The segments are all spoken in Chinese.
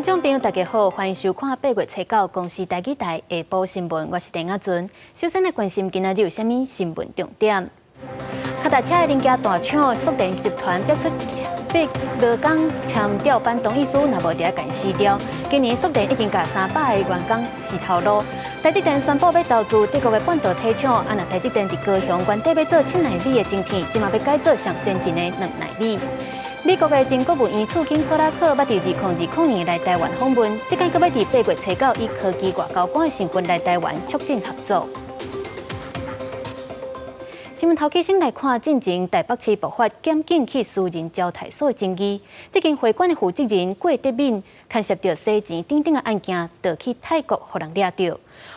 观众朋友，大家好，欢迎收看8月7号公司台语台下晡新闻，我是陈雅俊。首先来关心今仔日有啥物新闻重点？脚踏车的零件大厂速电集团逼出劳工签调班同意书，若无伫甲撕掉。今年速电已经甲300个员工死头路。台积电宣布要投资德国的半导体厂，若台积电伫高雄原底要做7奈米的晶片，即马要改做上先进的2奈米。美国的前国务院促进克拉克捌伫2020年来台湾访问，即间阁要伫8月7号以科技外交官的身份来台湾促进合作。新闻头起先来看，进前台北市爆发检警去私人招待所的争议，这间会馆的负责人郭德敏牵涉到洗钱等等的案件，逃去泰国，互人抓到。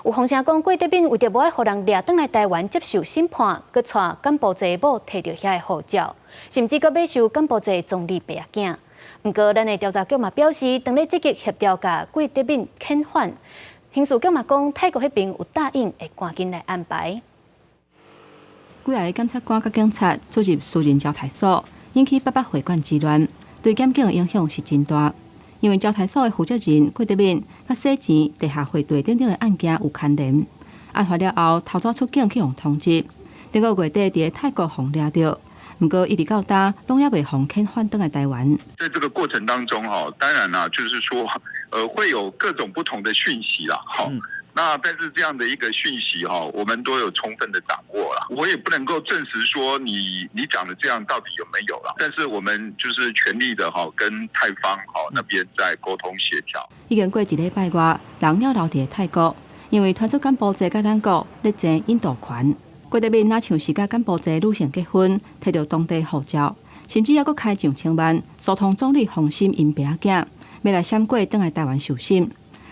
有风声讲，郭德敏为着无爱互人抓转来台湾接受审判，佮带柬埔寨某摕到遐的护照，甚至佮买收柬埔寨总理伯仔囝。不过，咱的调查局嘛表示，当咧积极协调甲郭德敏遣返。刑事局嘛讲，泰国迄边有答应会赶紧来安排。几个检察官甲警察出入私人招待所，引起北北会馆之乱，对检警影响是真大。因为招待所的负责人郭德敏甲洗钱、地下汇兑等等的案件有牵连，案发了后偷早出境去互通缉，顶个月底伫泰国互抓到，不过一直到呾拢也未互遣返回来台湾。在这个过程当中，当然啦，就是说，会有各种不同的讯息啦，那但是这样的一个讯息我们都有充分的掌握了。我也不能够证实说你讲的这样到底有没有了，但是我们就是全力的跟泰方那边在沟通协调。已经过1礼拜外，人了留伫泰国，因为传出柬埔寨甲咱国咧争印度权。郭德敏若像是甲柬埔寨女性结婚，摕到当地护照，甚至还佫开上千万，疏通总理洪心因伯仔囝，要来闪过转来台湾受审。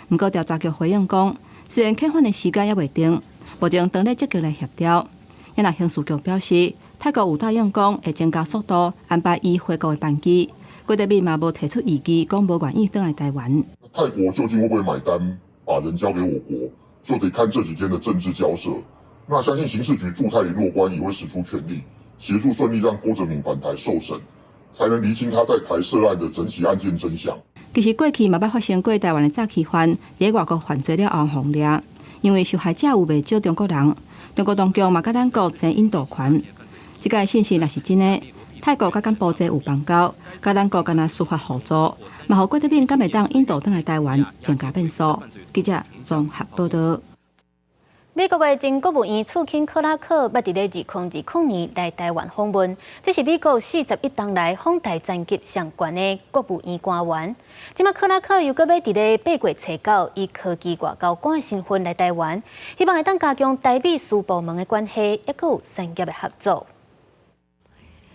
不过调查局回应讲，虽然遣返的时间还未定，目前当咧积极来协调。也若刑事局表示，泰国有答应讲会增加速度，安排伊回国的班机。郭德敏嘛无提出异议，讲无愿意转来台湾。泰国究竟会不会买单，把人交给我国，就得看这几天的政治交涉。那相信刑事局驻泰联络官也会使出全力，协助顺利让郭哲敏返台受审，才能厘清他在台涉案的整起案件真相。其实过去嘛捌发生过台湾的诈欺犯伫外国犯罪了后互抓，因为受害者有袂少中国人，中国当局嘛甲咱国争印度权。这个信息若是真的，泰国甲柬埔寨有邦交，甲咱国敢若司法互助，嘛互郭德敏敢会当印度转来台湾增加变数。记者综合报道。美国的前国务院促进克拉克捌伫咧2020年来台湾访问，这是美国41当来访台层级上悬的国务院官员。即马克拉克又搁要伫咧8月7号以科技外交官的身份来台湾，希望会当加强台美私部门的关系，也佫有产业的合作。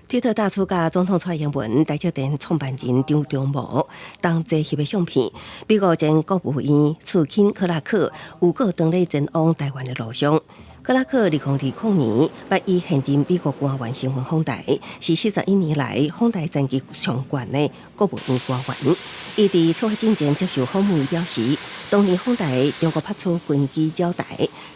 推特大出甲总统蔡英文、台积电创办人张忠谋同齐翕的相片。美国前国务院次卿克拉克有个当咧前往台湾的路上。克拉克2020年捌以现任美国官员身份访台，是41年来访台层级上悬的国务院官员。伊伫出发之前接受访问表示，当年访台中国拍出军机扰台，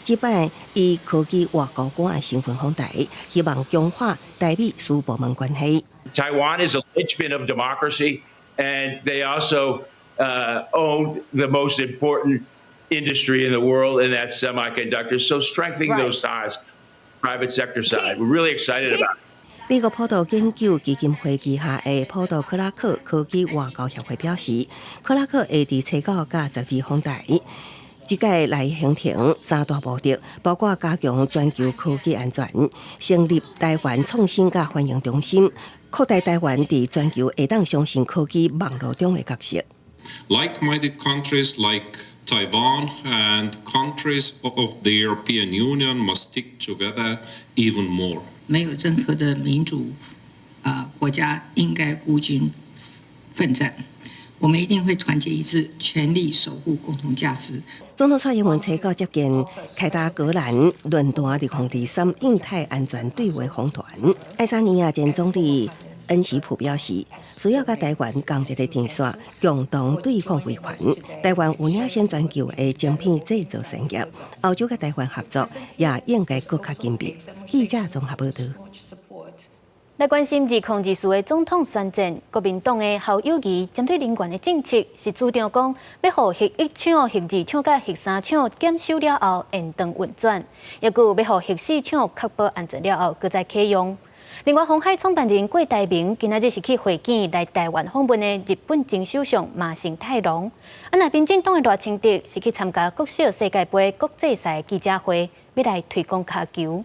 即摆以科技外交官的身份访台，希望强化台美私部门关系。Taiwan is a linchpin of democracy, and they also own the most important industry in the world, and that's semiconductors. So strengthening those ties, private sector side, we're really excited about it. 美国普渡研究基金会旗下的普渡克拉克科技外交协会表示，克拉克会伫7号甲12访台。即届来行程3大目的，包括加强全球科技安全，成立台湾创新甲欢迎中心，扩大台湾伫全球会当相信科技网络中的角色。Like-minded countries like Taiwan and countries of the European Union must stick together even more. 没有任何的民主国家应该孤军奋战，我们一定会团结一致，全力守护共同价值。总统蔡英文7号接见凯达格兰论坛2023印太安全对话访团，爱沙尼亚前总理恩喜普表示，需要甲台湾共一个天线，共同对抗威权。台湾有领先全球的晶片制造产业，欧洲甲台湾合作也应该更加紧密。记者综合报道。来关心2024的总统选战，国民党的侯友宜针对人权的政策是主张讲，要互核1厂、核2厂甲核3厂检修了后延长运转，也有要互核4厂确保安全了后，搁再启用。另外，鸿海创办人郭台铭今仔日是去会见来台湾访问的日本前首相麻生太郎。那民进党的赖清德是去参加国小世界杯国际赛记者会，要来推广卡球。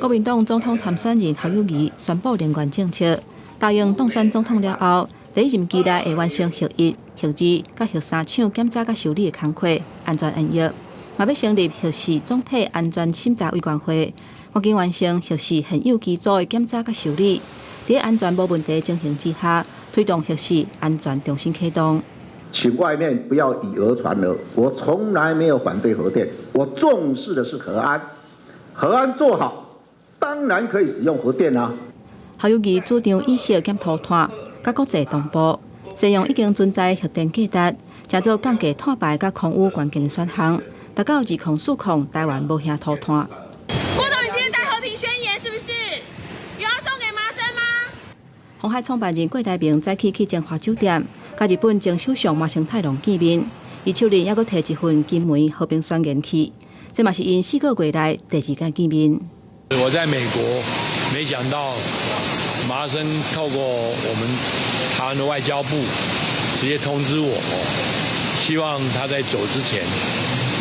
国民党总统参选人侯友宜宣布人权政策，答应当选总统了后，第一任期内会完成核1、核2甲核3厂检查甲修理的工课，安全运役。嘛要成立核4总体安全审查委员会，赶紧完成核4现有机组的检查甲修理。在安全无问题情形之下，推动核4安全重新启动。请外面不要以讹传讹，我从来没有反对核电，我重视的是核安。核安做好，当然可以使用核电啊。侯友宜主张以核减涂炭，甲国际同步，使用已经存在核电价值，加做降低碳排甲空污关键的选项，达到2040台湾无核涂炭。郭董，你今天带和平宣言是不是？有要送给麻生吗？鸿海创办人郭台铭早起去金华酒店，甲日本前首相麻生太郎见面，伊手里还阁摕一份金门和平宣言去。这嘛是因4个月来第2次见面。我在美国，没想到麻生透过我们台湾的外交部直接通知我，希望他在走之前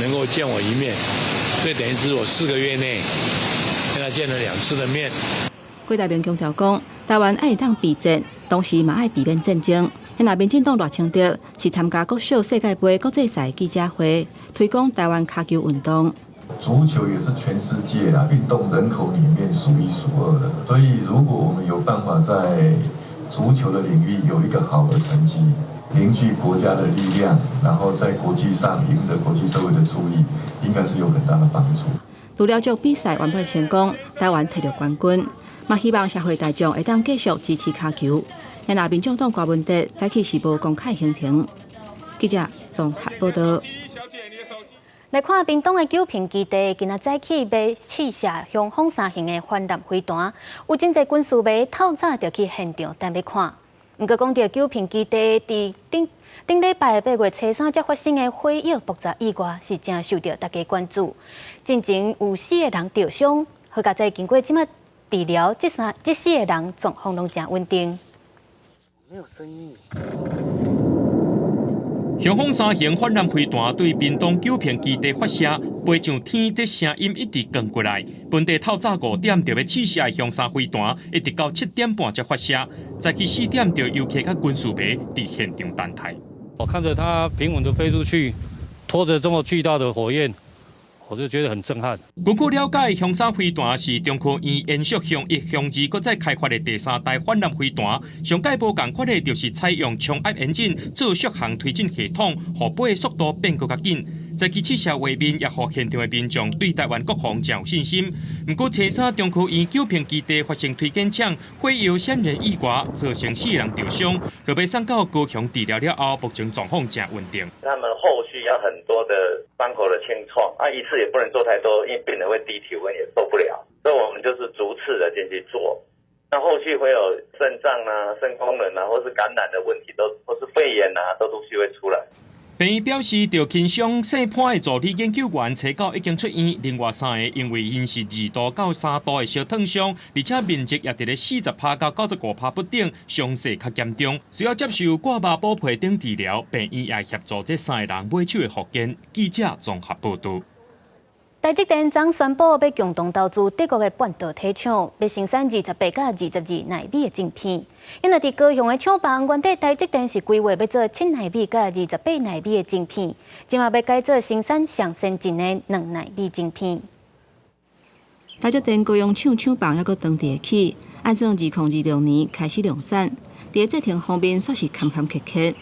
能够见我一面，所以等于是我4个月内跟他见了2次的面。郭台铭强调讲，台湾爱当避战，同时嘛爱避免战争。那民进党赖清德是参加国小世界杯国际赛记者会，推广台湾卡球运动。足球也是全世界运动人口里面数1数2的，所以如果我们有办法在足球的领域有一个好的成绩，凝聚国家的力量，然后在国际上赢得国际社会的注意，应该是有很大的帮助。除了这比赛完配成功，台湾摕到冠军，嘛希望社会大众会当继续支持卡球。那民众党郭文德早起是无公开行程。记者综合报道。来看屏东的九平基地，今仔早起被试射向放射型的反舰飞弹，有真侪军事迷透早就去现场等要看。不过讲到九平基地伫顶礼拜8月初3才发生的火药爆炸意外，是正受到大家关注。进前有4个人受伤，好佳在经过即摆治疗，这4个人状况拢正稳定。没有声音。向放3型反舰飞弹对屏东九平基地发射，飞上天的声音一直传过来。本地透早5点就要试射的向3飞弹，一直到7点半才发射。早起4点就游客甲军事迷伫现场等待。我看着它平稳的飞出去，拖着这么巨大的火焰。我就觉得很震撼。根据了解，向3飞弹是中科院延续向1、向2，搁再开发的第3代反舰飞弹。上界无共款的，就是采用冲压引擎做续航推进系统，互飞的速度变更较紧。在其试射画面，也互现场的民众对台湾国防真有信心。不过，初3中科院九平基地发生推荐枪火药闪燃意外，造成4人受伤，落被送到高雄治疗了后，目前状况正稳定。他们后续要很多的伤口的清创，一次也不能做太多，因为病人会低体温也受不了，所以我们就是逐次的进去做。那后续会有肾脏肾功能或是感染的问题，或是肺炎都陆续会出来。病院表示，着轻伤细破的助理研究员初9已经出院，另外3个因为因是2度到3度的小烫伤，而且面积也伫咧40%到95%不等，伤势较严重，需要接受挂麻补皮等治疗。病院也协助这3个人买手的复健。记者综合报道。台积电昨宣布要共同投资德国的半导体厂，要生产28到22奈米的晶片。因为伫高雄的厂房，原底台积电是规划要做7奈米到28奈米的晶片，今嘛要改做生产上先进的2奈米晶片。台积电高雄厂房还阁当地起，按算2026年开始量产。伫制程方面算是坎坎坷坷。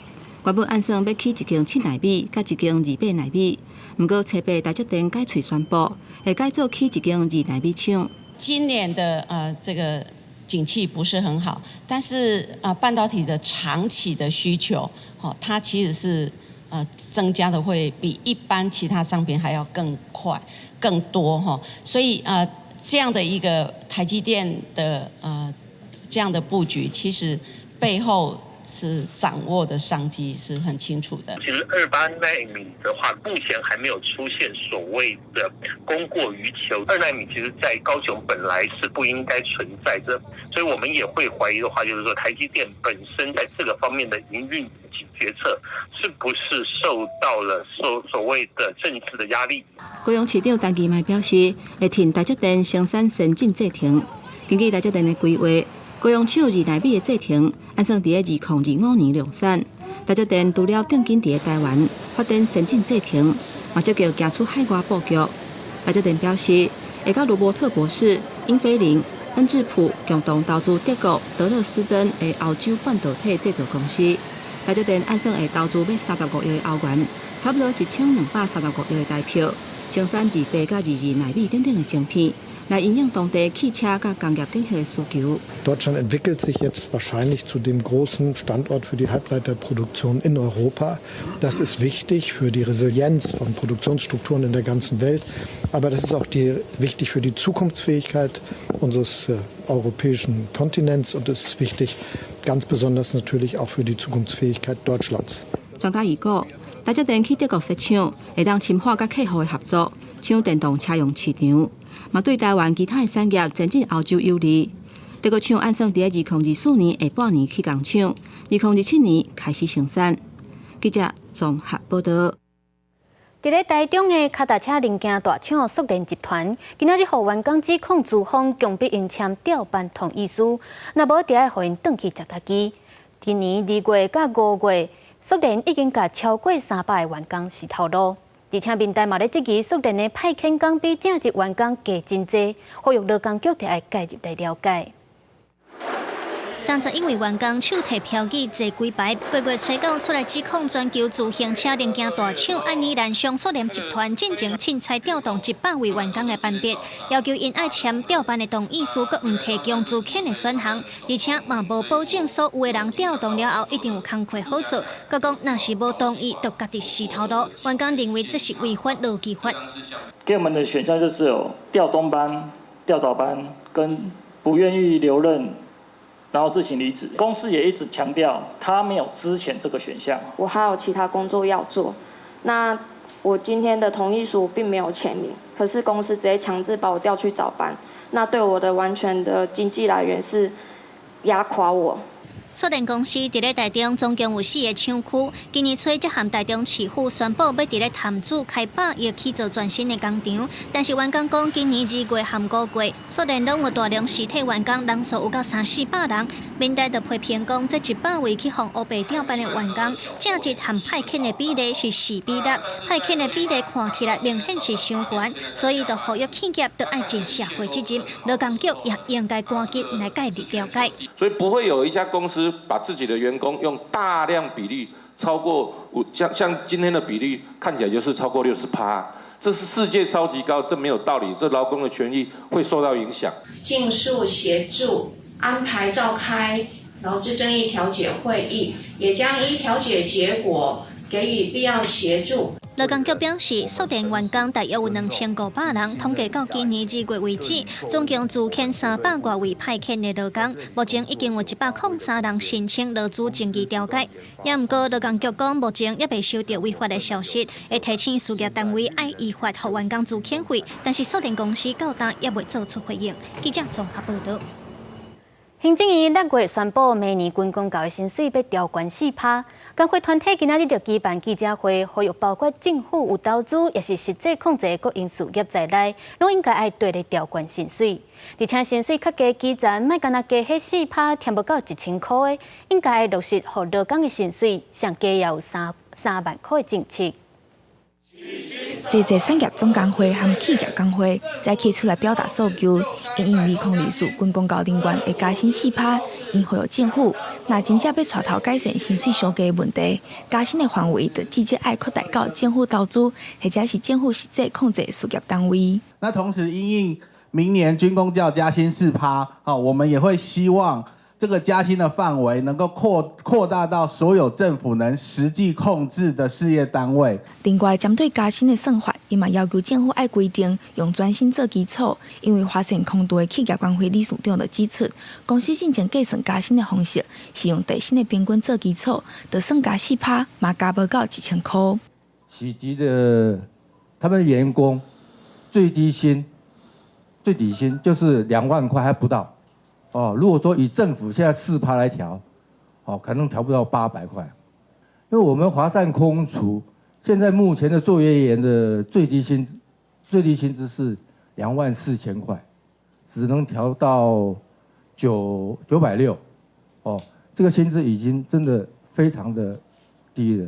原本按算要起一间7奈米，甲一间28奈米，不过初8台积电改喙宣布，会改做起一间2奈米厂。今年的这个景气不是很好，但是半导体的长期的需求，它其实是增加的会比一般其他商品还要更快、更多所以这样的一个台积电的这样的布局，其实背后是掌握的商机是很清楚的。其实28奈米的话，目前还没有出现所谓的供过于求。2奈米其实在高雄本来是不应该存在的，所以我们也会怀疑的话，就是说台积电本身在这个方面的营运及决策，是不是受到了所谓的政治的压力？高雄市长陈其迈表示，会替台积电生产先进制程。根据台积电的规划，高雄厂2奈米的制程，按算伫2025年量产。台积电除了定金伫台湾发展先进制程，嘛积极行出海外布局。台积电表示，会甲罗伯特博士、英飞凌、恩智浦共同投资德国德勒斯登的欧洲半导体制造公司。台积电按算会投资要35亿的欧元，差不多1235亿的台票，生产28到22奈米等等的晶片。来应用当地汽车和工业等的需求。Deutschland entwickelt sich jetzt wahrscheinlich zu dem großen Standort für die Halbleiterproduktion in Europa. Das ist wichtig für die Resilienz von Produktionsstrukturen in der ganzen Welt. Aber das ist auch wichtig für die Zukunftsfähigkeit unseres europäischen Kontinents und es ist wichtig, ganz besonders natürlich auch für die Zukunftsfähigkeit Deutschlands. 专家预估，台积电去德国设厂，会当深化甲客户的合作，抢电动车用市场。嘛对台湾其他的产业前进欧洲有利。德国厂按算伫2024年下半年起工厂，2027年开始生产。记者综合报道。伫咧台中的脚踏车零件大厂速联集团，今仔日互员工指控资方强迫因签调班同意书，若无就要互因转去食家己。今年2月到5月，速联已经甲超过300个员工洗头路。而且民代嘛咧质疑速联的派遣工比正职员工加真济，呼吁劳工局就要介入来了解。31位员工手提票据坐几排，8月初9出来指控全球自行车零件大厂安宜兰商速联集团进行凊彩调动100位员工的班别，要求因爱签调班的同意书，佮唔提供资遣的选项，而且嘛无保证所有的人调动了后一定有工课好做，佮讲若是无同意，就家己死头路。员工认为这是违反劳基法。给我们的选项就只有调中班、调早班，跟不愿意留任。然后自行离职，公司也一直强调他没有资遣这个选项。我还有其他工作要做，那我今天的同意书并没有签名，可是公司直接强制把我调去早班，那对我的完全的经济来源是压垮我。速联公司伫咧台中总共有4个厂区，今年初则和台中市府宣布要伫咧潭子开8个去做全新的工厂，但是员工讲今年2月和5月，速联拢有大量实体员工，人数有到300-400人。民代就批评讲，这100位去互乌白调班的员工，正职和派遣的比例是4:6，派遣的比例看起来明显是伤悬，所以就呼吁企业都爱尽社会责任，劳工局也应该赶紧来介入了解。所以不会有一家公司把自己的员工用大量比例超过像今天的比例看起来就是超过60%，这是世界超级高，这没有道理，这劳工的权益会受到影响。尽速协助安排召开劳资争议调解会议，也将依调解结果给予必要协助。劳工局表示，速联员工大约有2500人，统计到今年2月为止，总共自遣300多位派遣的劳工，目前已经有103人申请劳资争议调解。也毋过，劳工局讲，目前也未收到违法的消息，会提醒事业单位爱依法互员工自遣费，但是速联公司到今也未做出回应。记者综合报道。行政院6月宣布，明年军公教的薪水要调悬4%。工会团体今仔日就举办记者会，呼吁包括政府有投资，也是实际控制国营事业在内，拢应该爱对咧调悬薪水。而且薪水较低基层，莫干那加迄4%，添不到1000块的，应该落实互劳工的薪水上加也有3万块的政策。这个产业总工会和企业工会再起出来表达诉求，因2024军公教人员会加薪4%，因会有政府若真正要带头改善薪水上低的问题，加薪的范围就直接爱扩大到政府投资，或者是政府实际控制的事业单位。那同时因应明年军公教加薪4%，我们也会希望这个加薪的范围能够扩大到所有政府能实际控制的事业单位。另外，针对加薪的算法，伊嘛要求政府爱规定用专薪做基础，因为发现空多的企业工会理事长就指出，公司进前计算加薪的方式是用底薪的平均做基础，就算加4%，嘛加不到1000块。喜集的他们的员工最底薪就是2万块还不到。如果说以政府现在4%来调，可能调不到800块，因为我们华善空厨现在目前的作业员的最低薪资是24000块，只能调到960，这个薪资已经真的非常的低了。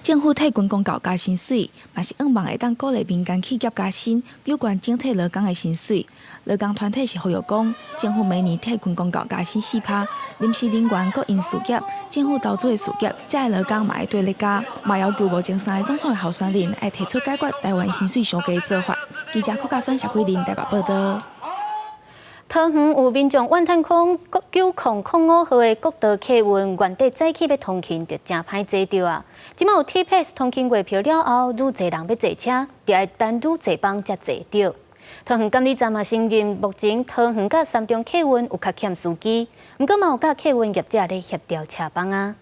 政府替军公告加薪水，嘛是希望会当鼓励民间企业加薪，有关整体劳工的薪水。劳工团体是呼吁讲，政府每年替军公告加薪4%，临时人员搁因事业，政府投资的事业，这些劳工嘛会对咧加，嘛要求无前3个总统的候选人会提出解决台湾薪水上低的做法。记者柯嘉选、谢桂林台北报道。桃园有民众怨叹讲，9005号的国道客运原地早起要通勤，就真歹坐到啊！即马有 T-Pass 通勤月票了后，愈侪人要坐车，就要等愈侪班才坐到。桃园监理站嘛承认，目前桃园甲三中客运有较欠司机，毋过嘛有甲客运业者咧协调车班啊。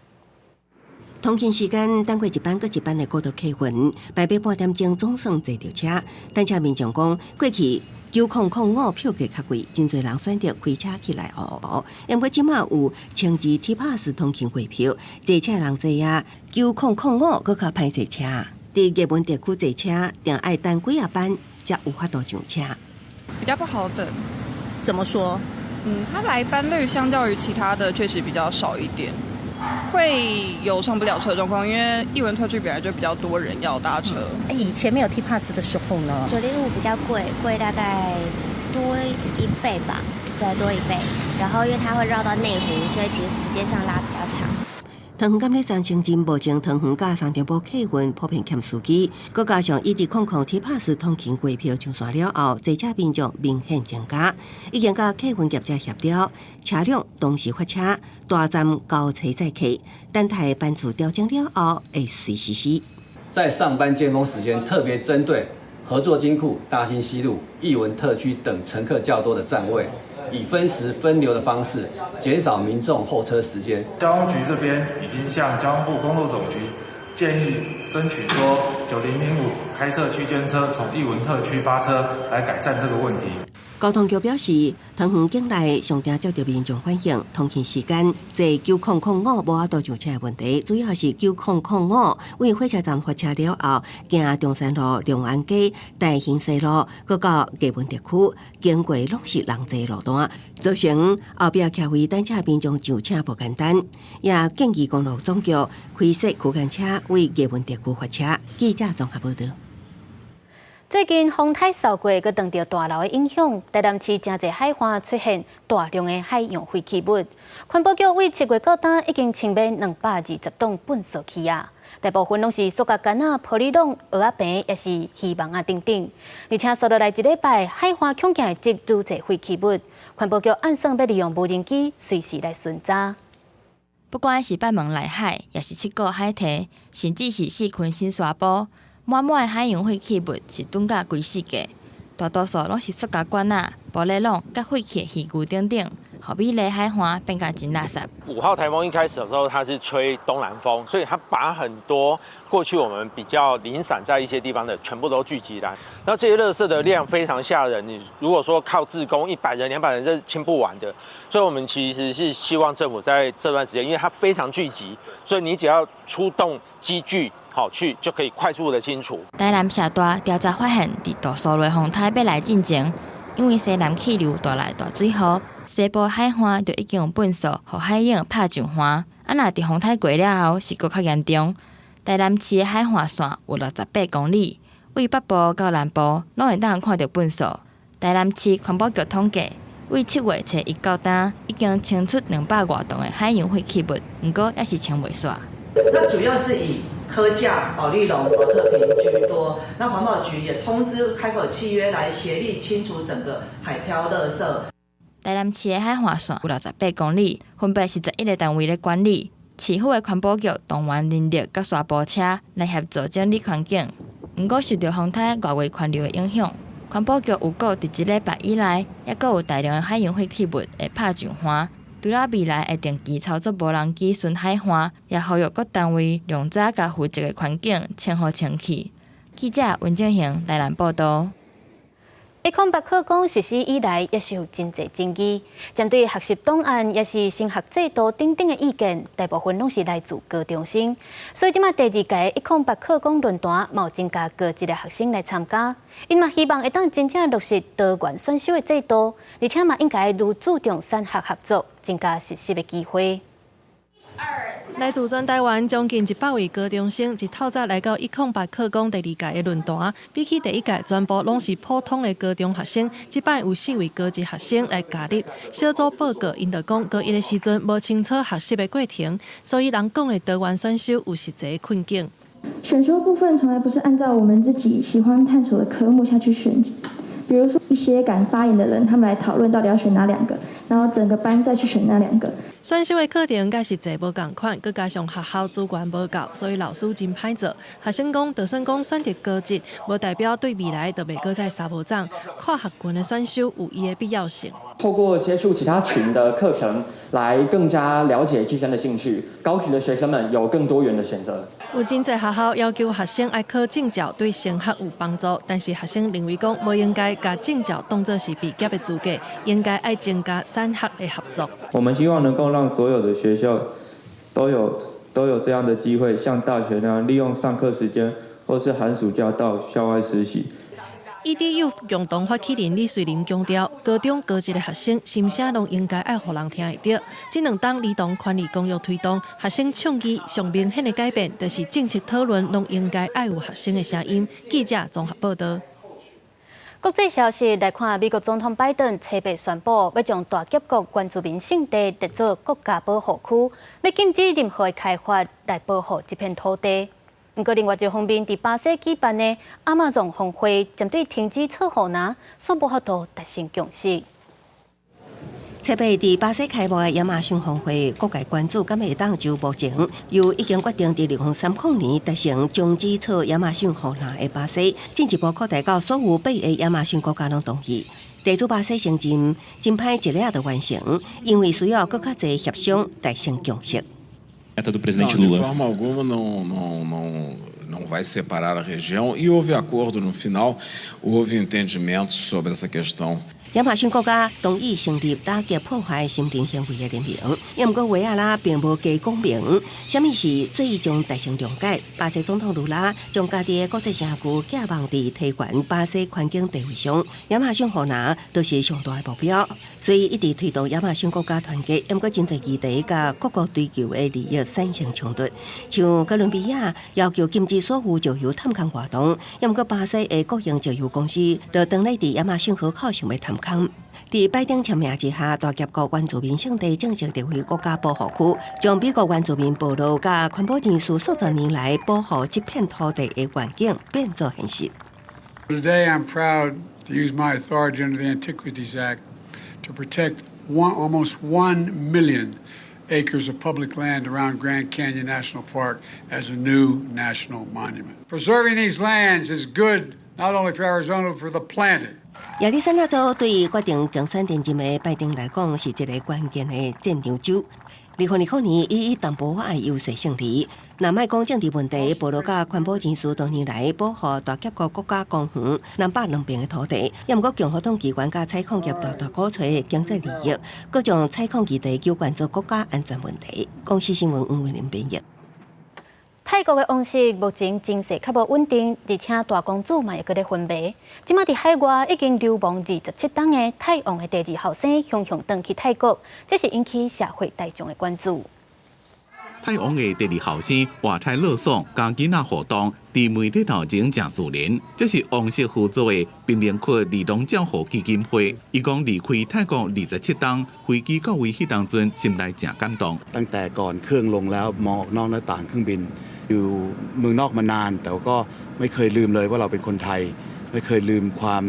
通勤时间等过一班搁一班的国道客运，8半点钟总算坐到车。但车民众讲，过去9005票价较贵，真侪人选择开车起来哦。因为即马有乘坐 T-Pass 通勤月票，坐车人侪啊，9005搁较歹坐车。伫热门地区坐车，定爱等几啊班才有法度上车。比较不好等。怎么说？它来班率相较于其他的确实比较少一点。会有上不了车的状况，因为艺文特区本来就比较多人要搭车。以前没有 T-Pass 的时候呢，905比较贵大概多1倍吧，对，多1倍。然后因为它会绕到内湖，所以其实时间上拉比较长。桃园监理站承认，目前桃园甲三重埔客运普遍欠司机，佮加上1100 T-Pass 通勤月票上线了后，坐车民众明显增加，已经甲客运业者协调，车辆同时发车，大站交车载客，等待班次调整了后，会随时施。在上班尖峰时间，特别针对合作金库、大兴西路、艺文特区等乘客较多的站位，以分时分流的方式，减少民众候车时间。交通局这边已经向交通部公路总局建议争取说9005开设区间车从艺文特区发车，来改善这个问题。交通局表示，桃园境内上定接到民众反映，通勤时间坐9005无法度上车的问题，主要是9005为火车站发车了后，行中山路、龙安街、大兴西路，佮到艺文地区，经过拢是人济路段，造成后壁徛位等车民众上车不简单。也建议公路总局开设区间车为艺文地区发车。记者综合报道。最近风台扫过，佮当着大楼的影响，台南市真侪海岸出现大量的海洋废弃物。环保局为7月到今已经清灭220吨粪扫器啊，大部分拢是塑胶干啊、玻璃拢、蚵仔饼，也是鱼网啊等等。而且说落来一礼拜，海岸恐惊会积愈侪废弃物。环保局按算要利用无人机随时来巡查。不管是北门内海，也是七股海堤，甚至是四群新沙坡。满满的海洋废弃物是囤甲规世界，大多数拢是塑胶管啊、玻璃拢、甲废弃的鱼具等等，好比内海岸变甲真垃圾。5号台风一开始的时候，它是吹东南风，所以它把很多过去我们比较零散在一些地方的全部都聚集来。那这些垃圾的量非常吓人，你如果说靠志工100人、200人，这是清不完的。所以我们其实是希望政府在这段时间，因为它非常聚集，所以你只要出动机具。好去就可以快速的清除。台南社大调查发现，伫大苏瑞风台要来进前，因为西南气流带来大水河，西部海岸就已经有粪扫，互海涌拍上岸。若伫风台过了后，是搁较严重。台南市的海岸线有68公里，为北部到南部，拢会当看到粪扫。台南市环保局统计，为7月初1到今，已经清出200多吨的海洋废弃物，不过也是清袂煞。那主要是以科架、保利龙、保特瓶居多。那环保局也通知开口契约来协力清除整个海漂垃圾。台南市的海岸线有68公里，分别是11个单位咧管理。市府的环保局动员人力甲沙坡车来协助整理环境。不过受到风台外围环流的影响，环保局有告伫1礼拜以来，也阁有大量的海洋废弃物会拍上岸。除了未来会定期操作无人机巡海岸，也呼吁各单位量早甲负责的环境清好清气。记者温正雄台南报道。108课纲实施以来，也是有真侪争议。针对学习档案，也是升学制度等等的意见，大部分拢是来自高中生。所以即马第2届108课纲论坛，嘛有增加高级的学生来参加。因嘛希望会当真正落实多元选修的制度，而且嘛应该愈注重产学合作，增加实习的机会。来自全台湾将近100位高中生，一透早来到108课纲第2届的论坛。比起第1届全部拢是普通的高中学生，这摆有4位高级学生来加入。小组报告，因就讲高一的时阵无清楚学习的过程，所以人讲的多元选修有实际的困境。选修部分从来不是按照我们自己喜欢探索的科目下去选，比如说一些敢发言的人，他们来讨论到底要选哪2个，然后整个班再去选那2个。选修的课程甲实际无共款，佮加上学校资源无够，所以老师真歹做。学生讲，就算讲选择高职，无代表对未来就袂搁再沙无涨。跨学群的选修有伊的必要性。透过接触其他群的课程，来更加了解自身的兴趣。高职的学生们有更多元的选择。有真侪学校要求学生爱考证照，对升学有帮助，但是学生认为讲，无应该把证照当作是毕业的资格，应该爱增加产学的合作。我们希望能够让所有的学校都有这样的机会，像大学那样，利用上课时间或是寒暑假到校外实习。EDU 共同发起人李瑞林强调，高中高职的学生心声拢应该爱互人听会到。这2档儿童权利公约推动，学生倡议上明显的改变，就是政策讨论拢应该爱有学生的声音。记者综合报道。国际消息来看，美国总统拜登7月宣布，要将大峡谷原住民圣地列作国家保护区，要禁止任何开发来保护这片土地。不过，另外一方面，伫巴西举办的亚马逊峰会，针对停止错护拿，所无法度达成共识。7月伫巴西开幕的亚马逊峰会，各界关注敢会当就目前又已经决定伫2030年达成终止错亚马逊护拿的巴西，进一步扩大到所有8个亚马逊国家拢同意。地主巴西成真歹一日就完成，因为需要更加侪协商达成共识。Do presidente Lula. De forma alguma não vai separar a região e houve acordo no final, houve entendimento sobre essa questão. 亚马逊国家同意成立打击破坏森林行为的联盟，不过维亚拉并无加讲明什么是最终达成谅解。巴西总统卢拉将家己的国际声誉寄望伫提悬巴西环境地位上，亚马逊护拿就是上大的目标，所以一直推动亚马逊国家团结。不过真侪议题甲各国追求的利益产生冲突，像哥伦比亚要求禁止所有石油探勘活动，不过巴西的国营石油公司就当咧伫亚马逊河口想要探勘。伫拜登签名之下，大峡谷原住民圣地正式列为国家保护区，将美国原住民部落甲环保人士数十年来保护这片土地的愿景变作现实。Today, I'm proud to use my authority under the Antiquities Act to protect almost 1 million acres of public land around Grand Canyon National Park as a new national monument. Preserving these lands is good not only for Arizona, but for the planet. 亚利桑那州对于决定竞选连任的拜登来讲是一个关键的战场州。2020年，伊以淡薄仔的优势胜利。若莫讲政治问题，部落甲环保人士多年来保护大峡谷国家公园南北两边的土地，毋过共和党机关甲采矿业大大鼓吹经济利益，各将采矿议题纠关做国家安全问题。公司新闻黄伟林编译。泰国的王室目前情势较无稳定，而且大公主嘛也搁咧昏迷。即马伫海外已经流亡27档的泰王的第2后生，雄返去泰国，这是引起社会大众的关注。泰王的第2后生外泰乐爽甲囡仔互动，伫媒体头前真自然。这是王室负责的濒临区儿童照护基金会，伊讲离开泰国27档，飞机到位迄当阵，心内真感動。ตั้งแต่ก่อนเครื่องลงแล้วมองออกนอกหน้าต่างเครื่องบินอยู่เมืองนอกมานานแต่ก็ไม่เคยลืมเลยว่าเราเป็นคนไทยไม่เคยลืมความ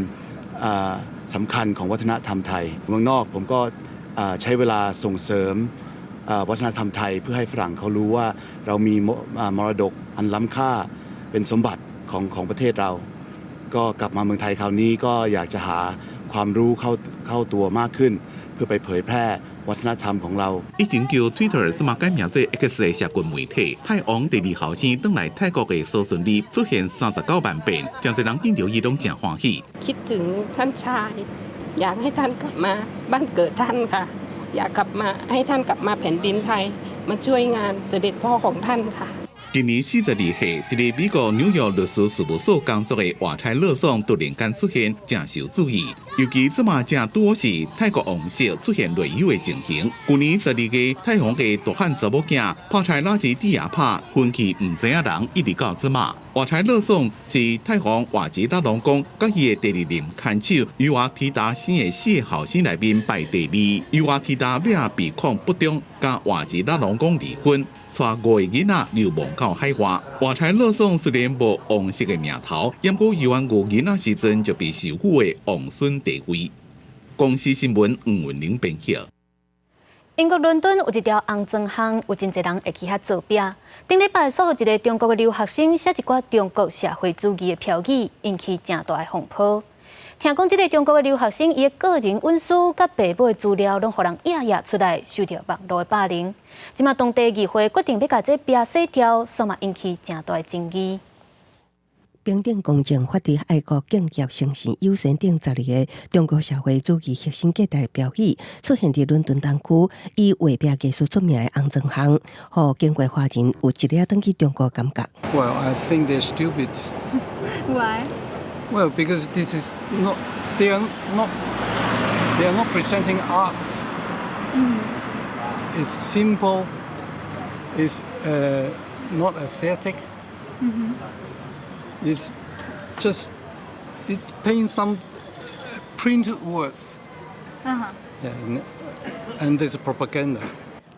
สำคัญของวัฒนธรรมไทยเมืองนอกผมก็ใช้เวลาส่งเสริมวัฒนธรรมไทยเพื่อให้ฝรั่งเขารู้ว่าเรามีมรดกอันล้ำค่าเป็นสมบัติของประเทศเราก็กลับมาเมืองไทยคราวนี้ก็อยากจะหาความรู้เข้าตัวมากขึ้นเพื่อไปเผยแพร่วัฒนธรรมของเรา以前叫 Twitter 即馬改名做 X 嘅社群媒體，泰王第二後生返來泰國嘅搜尋率出現39萬遍，將一人見到伊攏真歡喜。คิดถึงท่านชายอยากให้ท่านกลับมาบ้านเกิดท่านค่ะอยากกลับมาให้ท่านกลับมาแผ่นดินไทยมาช่วยงานเสด็จพ่อของท่านค่ะ今年42歲，在美國紐約律師事務所工作的華泰樂爽突然間出現，正受注意。尤其這馬正拄好是泰國王室出現內憂的情形。去年12月，泰皇的大漢查某囝拍柴拉吉地亞拍，分去唔知影人，一直到這馬。華泰樂爽是泰皇華吉達龍宮甲伊的第二任看守，與華提達生的4個後生內面排第2，與華提達尾被控不忠，甲華吉達龍宮離婚。帶5個囡仔流亡到海外，華泰樂爽雖然無王室嘅名頭，不過由於5囡仔時陣就被授予嘅王孫地位。公司新聞吳文玲編輯。英國倫敦有一條紅磚巷，有真濟人會去遐做壁。頂禮拜，所有一個中國嘅留學生寫一寡中國社會主義嘅標語，引起正大嘅風波。聽講，這個中國嘅留學生，伊嘅個人隱私甲爸母嘅資料，攏互人夜夜出來，受到網絡嘅霸凌。即馬當地議會決定要甲這壁洗掉，所嘛引起正大嘅爭議。平等公正、法治、愛國、敬業、誠信、友善等12個中國社會主義核心價值的標語出現在倫敦東區，以畫壁藝術出名的紅磚巷，互經過華人有一個轉去中國感覺。Well, I think they're stupid. Why? Well, because this is not. They are not presenting art. It's simple. It's not aesthetic. It's just it paints some printed words. Yeah, and there's propaganda.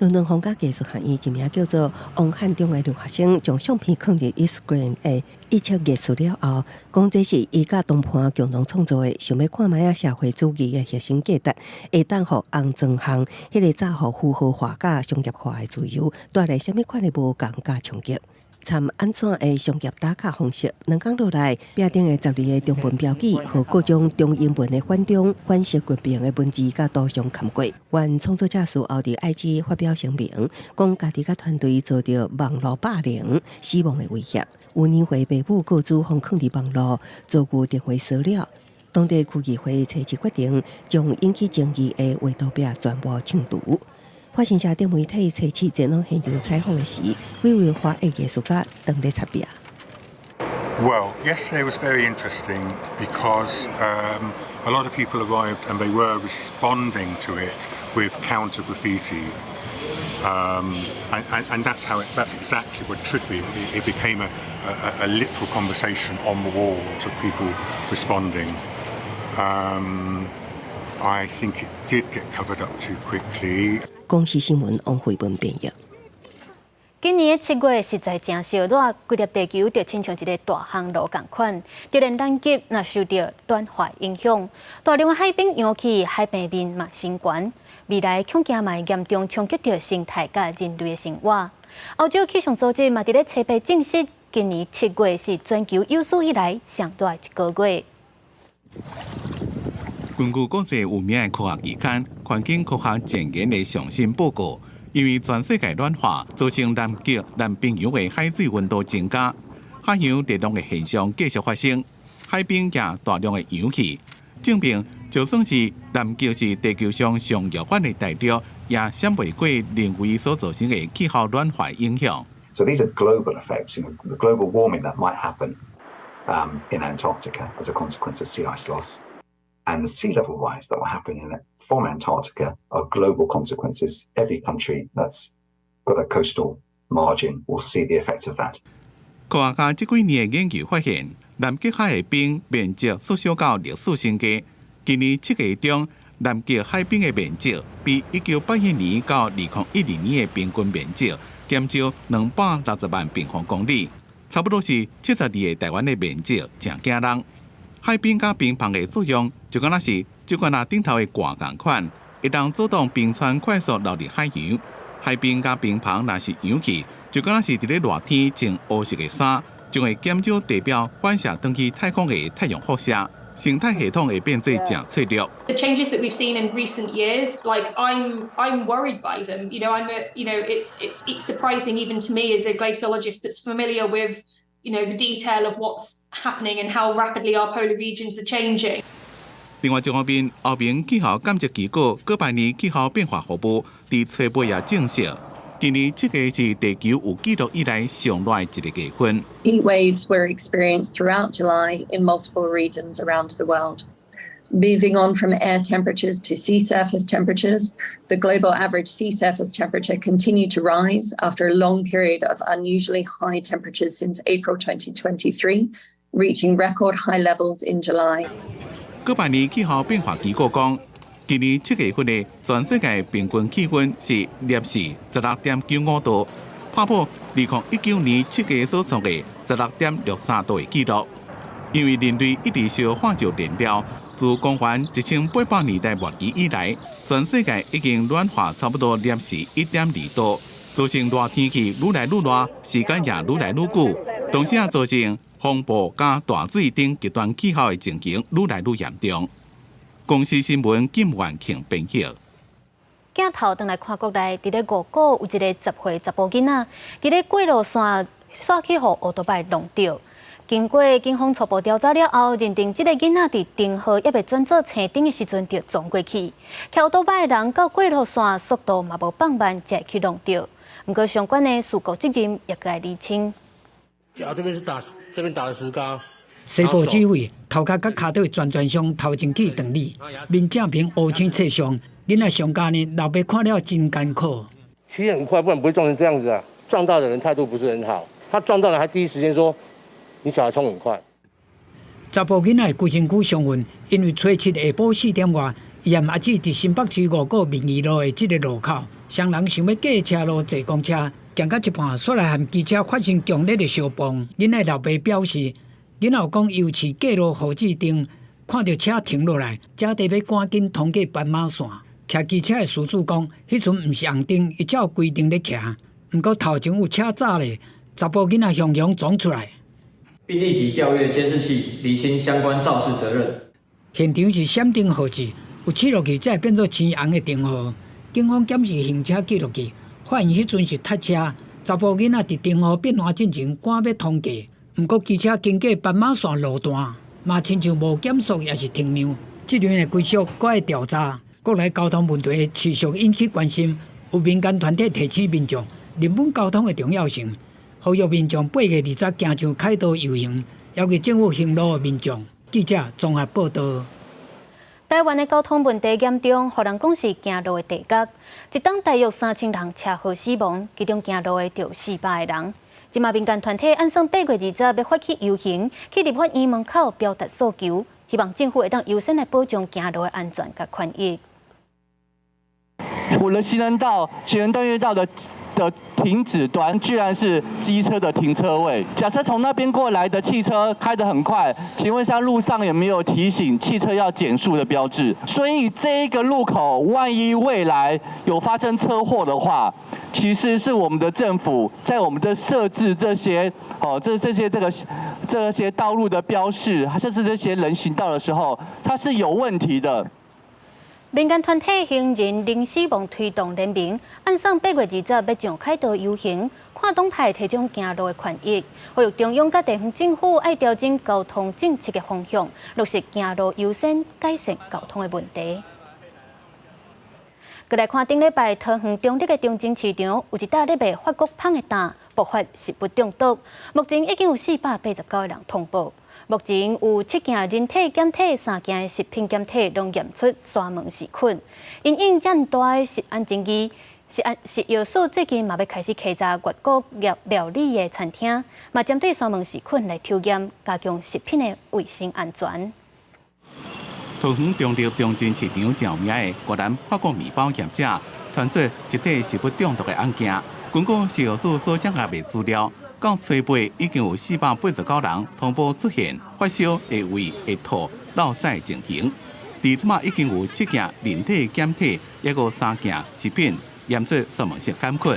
倫敦皇家藝術學院一名叫做王漢中的留學生，將相片放入 Instagram 的一輯藝術了後，講這是伊甲東盤共同創作的，想要看賣社會主義的核心價值，會當互紅磚巷迄個早互符合畫家商業化的自由，帶來什麼款的無共甲衝擊？參安怎的商業打卡方式，兩講落來，壁頂的12個中文標語和各種中英文的反中、反式軍兵的文字，甲多項涵過。原創作者隨後佇 IG 發表聲明，講家己甲團隊遭到網絡霸凌、死亡的威脅。有年歲爸母告知互放佇網絡，遭遇電話騷擾。當地區議會採取決定，將引起爭議的畫圖壁全部清除。發生社頂媒體採取前往現場採訪的時，幾位華裔藝術家當咧插壁。Well, yesterday was very interesting because a lot of people arrived and they were responding to it with counter graffiti, and that's exactly what it should be. It became a literal conversation on the walls of people responding. I think it did get covered up too quickly. 公視新聞王慧文編譯。今年7月實在真燒熱，規粒地球就親像一個大航路共款，就連南極若受到暖化影響，大量海冰揚起，海平面嘛升懸，未來恐驚嘛嚴重衝擊到生態甲人類的生活。歐洲氣象組織嘛佇咧初步證實，今年7月是全球有史以來上大一個月。根據國際有名的科學期刊《環境科學前沿》的上新報告，因為全世界暖化，造成南極、南冰洋的海水溫度增加，海洋熱浪的現象繼續發生，海冰也大量的揚起，證明就算是南極是地球上上熱泛的大陸，也閃袂過人為所造成的氣候暖化影響。So these are global effects, the global warming that might happen in Antarctica as a consequence of sea ice loss. And the sea level rise that will happen from Antarctica are global consequences. Every country that's got a coastal margin will see the effect of that. 科學家這幾年的研究發現，南極海的冰面積縮小到歷史新高。今年7月中，南極海冰的面積比1981年到2012年的平均面積減少260萬平方公里，差不多是72個台灣的面積，真驚人。海冰甲冰棒的作用就敢若是即款啊顶头的挂共款，会当阻挡冰川快速流入海洋。海冰甲冰棚若是扬起，就敢若是伫咧热天穿黑色的衫，将会减少地表反射登去太空的太阳辐射，生态系统会变做正脆弱。The changes that we've seen in recent years, like I'm worried by them. It's surprising even to me as a glaciologist that's familiar with, the detail of what's happening and how rapidly our polar regions are changing. 另外一方面，欧盟气候监测机构各办年气候变化服务伫初八也证实，今年这个是地球有记录以来上热一个月份。Heat waves were experienced throughout July in multiple regions around the world. Moving on from air temperatures to sea surface temperatures, the global average sea surface temperature continued to rise after a long period of unusually high temperatures since April 2023, reaching record high levels in July. 各办年气候变化机构讲，今年7月份的全世界平均气温是攝氏16.95度，打破2019年7月所創嘅16.63度嘅紀錄。因為人類一直燒化石燃料，自公元1800年代末期以來，全世界已經暖化差不多攝氏1.2度，造成熱天氣愈來愈熱，時間也愈來愈久，同時也造成風暴加大水等極端氣候的情形愈來愈嚴重。公司新聞金元慶編輯。鏡頭轉來看國內，伫咧五股有一個10歲查甫囡仔，伫咧過路線煞去互奧多擺弄到。經過警方初步調查了後，認定這個囡仔伫燈號還未轉做青燈的時陣就撞過去，騎奧多擺的人到過路線速度嘛無放慢，才會去弄到。不過相關的事故責任也該釐清。這邊打了石膏。西部指揮頭殼甲骹腿全上頭前去斷裂，面正面烏青刺傷，囡仔上家呢老爸看了真艱苦。騎很快，不然不會撞成這樣子啊！撞到的人態度不是很好，他撞到人還第一時間說：“你小孩衝很快。”查甫囡仔規身軀傷痕，因為初7下晡4點外，伊和阿姊佇新北區5股民義路的這個路口，雙人想要過車路坐公車，行到一半，煞來和機車發生強烈的相碰。囡仔老爸表示，囡仔有講尤其過路號誌燈，看到車停落來，才得要趕緊通過斑馬線。騎機車的事主講，迄陣毋是紅燈，伊照規定咧騎，毋過頭前有車閘咧，查甫囡仔雄雄撞出來。並立即調閱監視器，釐清相關肇事責任。現場是閃燈號誌，有切落去才會變做青紅的燈號。警方檢視行車記錄器，發現迄陣是塞車，查甫囡仔佇燈號變換進前趕要通過，毋過機車經過斑馬線路段，嘛親像無減速也是停讓。這類的歸屬還會調查。國內交通問題持續引起關心，有民間團體提醒民眾日本交通的重要性，呼籲民眾8月20日行上凱道遊行，要求政府行路的民眾。記者綜合報道。台灣的交通問題嚴重，互人講是行路的地獄。一當大約3000人車禍死亡，其中行路的就400個人。今嘛民間團體按算8月20日要發起遊行，去立法院門口表達訴求，希望政府會當優先來保障行路的安全和權益。我的行人道越道的停止端居然是機車的停車位。假設從那邊過來的汽車開得很快，請問一下路上有沒有提醒汽車要減速的標誌？所以這個路口萬一未來有發生車禍的話，其實是我們的政府在我們的設置這些這些道路的標示，甚至這些人行道的時候，它是有問題的。民間團體行人零死亡推動聯名，按算8月20日要上凱道遊行，看動態提倡行路的權益，呼籲中央甲地方政府愛調整交通政策的方向，落實行路優先，改善交通的問題。再來看頂禮拜桃園中壢的中正市場有一搭咧賣法國香的蛋爆發食物中毒，目前已經有489個人通報。目前有7件人體檢體、3件食品檢體攏驗出沙門氏菌。因應這麼大的食安爭議，食藥署最近嘛要開始稽查外國料理的餐廳，嘛針對沙門氏菌來抽驗，加強食品的衛生安全。桃園中壢中正市場有名的越南法國麵包業者，傳出集體食物中毒的案件。根據食藥署所掌握的資料，到初八已經有489人通報出現發燒、會胃、會吐、落屎情形。伫即马已经有7件人体检体，抑个3件食品验出沙门氏杆菌。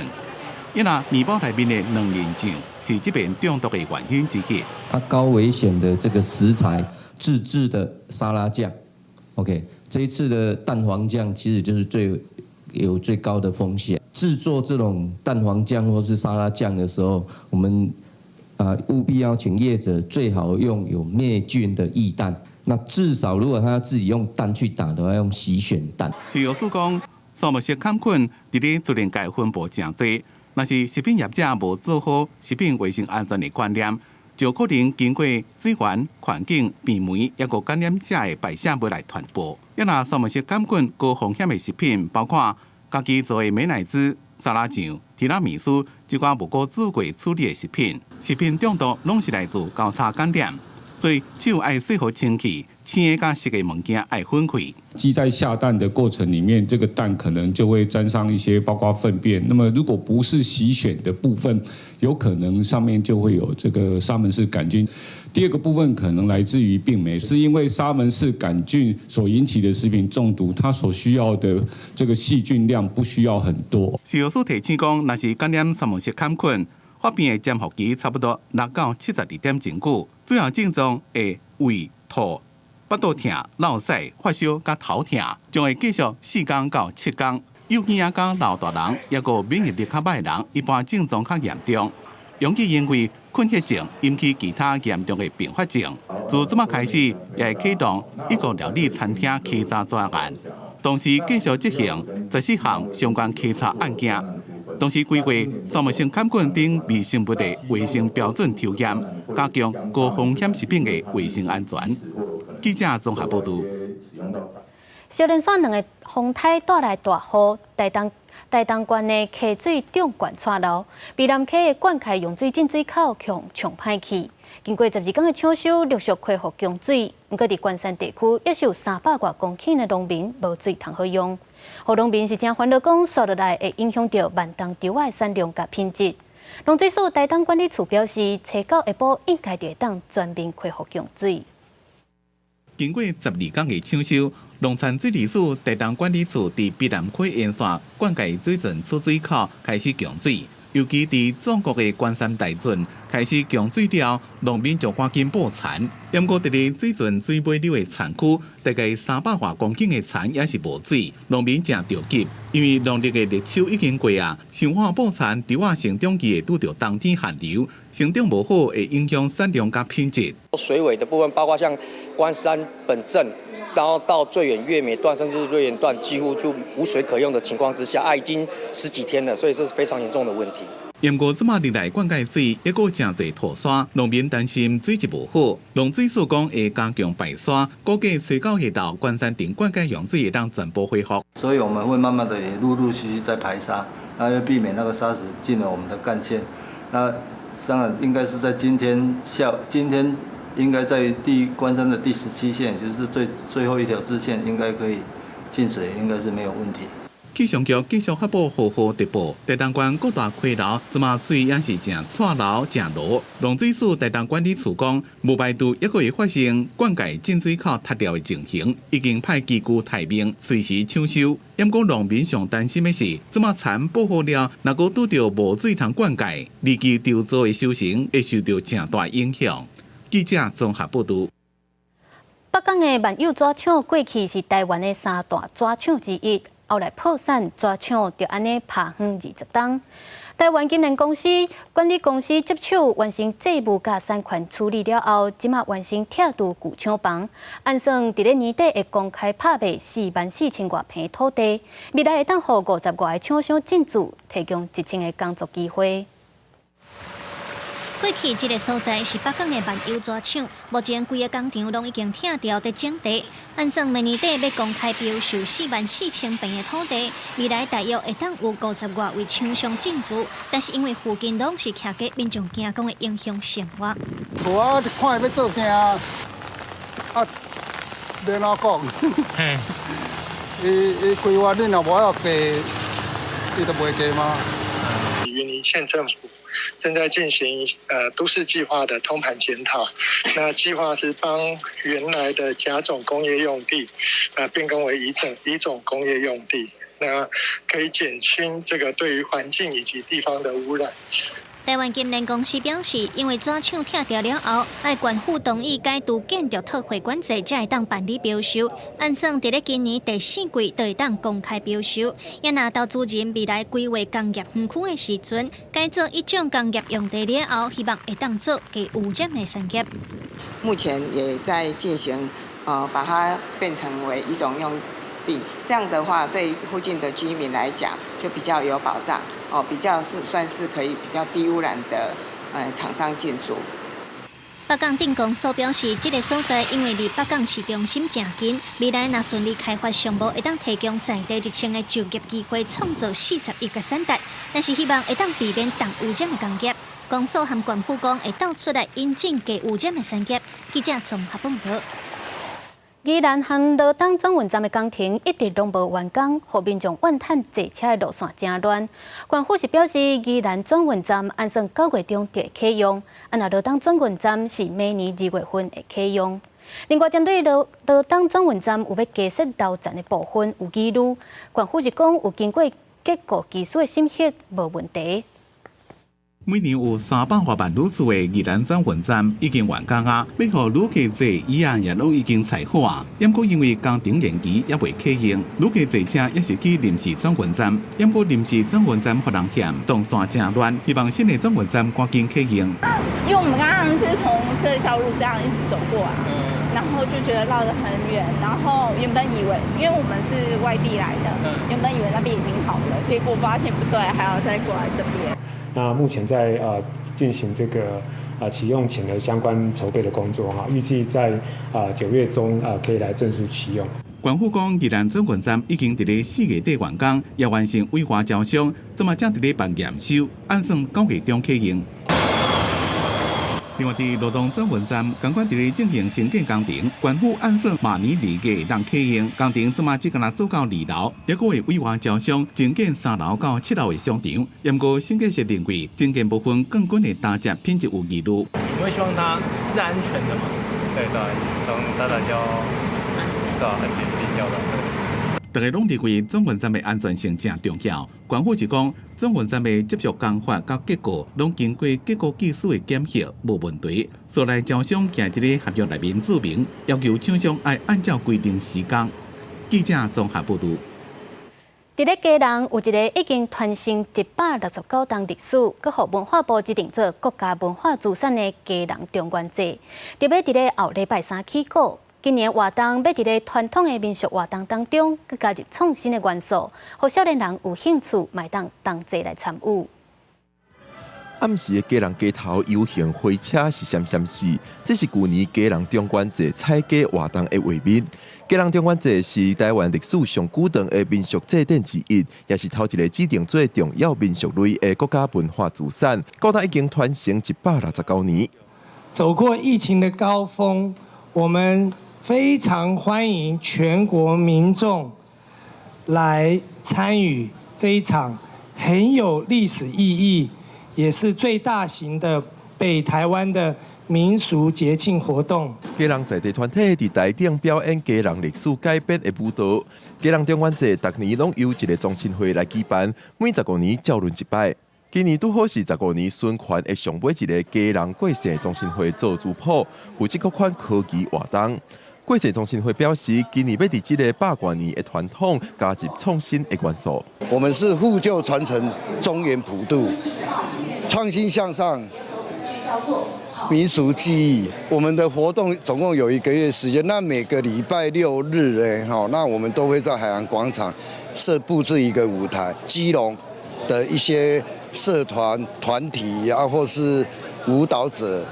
因那面包内面的2人酱是这边中毒的原因之一。它高危险的这个食材自制的沙拉酱 ，OK， 这一次的蛋黄酱其实就是最高的风险。制作这种蛋黄酱或是沙拉酱的时候，我们务必要请业者最好用有灭菌的液蛋。那至少如果他要自己用蛋去打的话，用洗选蛋。是有诉讲，沙门氏杆菌伫咧自然界分布真多。若是食品业者无做好食品卫生安全的观念，就可能经过水源、环境、病媒，抑个感染者的排泄物来传播。抑那沙门氏杆菌高风险的食品，包括家己做的美乃滋、沙拉酱、提拉米苏，即寡无过煮过处理的食品。食品中毒拢是来自交叉感染，所以手爱洗好清气，青的甲湿的物件爱分开。鸡在下蛋的过程里面，这个蛋可能就会沾上一些包括粪便。那么如果不是洗选的部分，有可能上面就会有这个沙门氏杆菌。第二个部分可能来自于病媒，是因为沙门氏杆菌所引起的食品中毒，它所需要的这个细菌量不需要很多。食药署提醒讲，若是感染沙门氏杆菌，发病的潜伏期差不多6到72点钟久，主要症状会胃、吐、腹肚痛、落屎、发烧、甲头痛，将会继续4天到7天。幼儿仔甲老大人，抑个免疫力较歹人，一般症状较严重，容易因为困血症引起其他严重的并发症。自即马开始，也会启动一个料理餐厅稽查专案，同时继续执行14项相关稽查案件。同时规划沙门氏杆菌等微生物的卫生标准抽验，加强高风险食品的卫生安全。记者综合报道。小连续2个风台带来大雨，台东县的溪水涨灌岔漏，美南溪的灌溉用水进水口强歹去。经过12天的抢修，陆续恢复供水。不过，伫关山地区，也是有300多公顷的农民无水通好用。互农民是真烦恼，讲扫落来会影响到万当稻的产量甲品质。农水署台东管理处表示，初到下晡应该会当全面恢复供水。经过12天的抢修，农产水利署台东管理处伫碧南溪沿线灌溉水圳出水口开始供水，尤其伫中国的关山大圳开始供水了，农民就赶紧补田。不过，伫咧水圳水尾流的产区，大概300多公顷的田也是无水，农民正着急，因为农历的立秋已经过啊，想法补田，稻仔成长期会拄到冬天寒流，成长无好会影响产量甲品质。水尾的部分，包括像关山本镇，然后到最远月眉段甚至瑞源段，几乎就无水可用的情况之下，已经10几天了，所以这是非常严重的问题。不过，即马日来灌溉水也个真侪脱沙，农民担心水质无好。农水署讲会加强排沙，估计初到下昼关山顶灌溉用水会当全部恢复。所以我们会慢慢的也陆续在排沙，那要避免那个沙石进了我们的干线。那当然应该是在今天应该在关山的第17线，也就是最后一条支线，应该可以进水，应该是没有问题。气象局继续发布雨特报，台东县各大溪流即马水也是正岔流正落。农水署台东管理处讲，无排除也会发生灌溉进水口塌掉的情形，已经派机具待命，随时抢修。不过农民上担心的是，即马田补好了，若果拄到无水通灌溉，日期稻作的收成会受到正大影响。记者综合报道。北港的万有纸厂过去是台湾的3大纸厂之一。后来破产，纸厂就安尼拍远20冬。台湾金联公司管理公司接手完成债务甲产权处理了后，即马完成铁道旧厂房，按算伫咧年底会公开拍卖44000多平土地，未来会当互50外个厂商进驻，提供1000个工作机会。过去这个所在是北港的万有纸厂，目前规个工厂拢已经拆掉在整地。按算明年底要公开标售44000平的土地，未来大约会当有50外位厂商进驻，但是因为附近拢是徛家，民众惊讲会影响生活。我看要做啥啊？别哪讲？嘿，伊规划你若无要地，你就袂地吗？云林县政府正在进行都市计划的通盘检讨。那计划是帮原来的甲种工业用地变更为乙种工业用地，那可以减轻这个对于环境以及地方的污染。台湾金联公司表示，因为纸厂拆掉了后，爱县府同意改图建筑特会馆制，才会当办理标售。按算伫咧今年第4季就会当公开标售。也拿到资人未来规划工业园区的时阵，改做一种工业用地了后，希望会当做低污染的产业。目前也在进行，把它变成为一种用地，这样的话对附近的居民来讲就比较有保障。比较算是可以比较低污染的厂商进驻。北港镇公所表示，这个所在因为离北港市中心正近，未来若顺利开发项目，会当提供在地1000个就业机会，创造40亿个产值。但是希望会当避免重污染的工业。公所和县府讲会当出来引进低污染的产业。记者综合报道。宜兰和罗东转运站的工程一直拢无完工，互民众怨叹坐车的路线真乱。县府是表示，宜兰转运站按算9月中就会启用，那罗东转运站是明年2月份会启用。另外，针对罗东转运站有要加设楼站的部分有疑虑，县府是讲有经过结构技术的审核，无问题。每年有300多万旅次的宜兰转运站已经完工啊，要互旅客坐椅啊，也拢已经采好啊。不过因为工程延期，也未启用，旅客坐车也是去临时转运站。不过临时转运站发人嫌，动线真乱，希望新的转运站赶紧启用。因为我们刚刚是从社校路这样一直走过来，然后就觉得绕得很远，然后原本以为，因为我们是外地来的，原本以为那边已经好了，结果发现不对，还要再过来这边。那目前在进行这个启用前的相关筹备的工作哈，预计在9月中可以来正式启用。县府讲，宜兰转运站已经伫咧4月底完工，也完成委外招商，这么正伫咧办验收，按算9月中启用。另外，伫罗东转运站，监管伫咧进行新建工程，县府按算明年2月当启用。工程即马只敢做到2楼，也佫会委外招商增建3楼到7楼的商场。不过，新建设认为增建部分更均的搭建品质有疑虑。你会希望它是安全的吗？对，当然要很必要的。大家拢认为转运站的安全性正重要。县府是讲，转运站的接触工法甲结构拢经过结构技术的检核，无问题。所来招商行伫咧合约内面注明，要求厂商要按照规定施工。记者综合报道。伫咧基隆有一个已经传承169档历史，佮互文化部指定做国家文化资产的基隆中元节，特别伫咧后礼拜3起过。今年活动要伫咧传统的民俗活动当中，佮加入创新的元素，互少年人有兴趣，买当同齐来参与。暗时的基隆街头游行花车是闪闪事，这是去年基隆中元节采街活动的画面。基隆中元节是台湾历史上久长的民俗祭典之一，也是头一个指定做重要民俗类的国家文化资产，高达已经传承169年。走过疫情的高峰，我们非常欢迎全国民众来参与这一场很有历史意义，也是最大型的北台湾的民俗节庆活动。基隆在地团体伫台顶表演基隆历史改编的舞蹈。基隆中元节逐年拢由一个中心会来举办，每15年照轮一摆。今年拄好是15年循环的上尾一个基隆过世中心会做族谱，负责各款科技活动。过世中心会表示，今年要伫这个100多年的传统加入创新的元素。我们是护旧传承、中原普渡、创新向上、民俗技艺。我们的活动总共有1个月时间，那每个礼拜6日那我们都会在海洋广场布置一个舞台，基隆的一些社团团体或是舞蹈者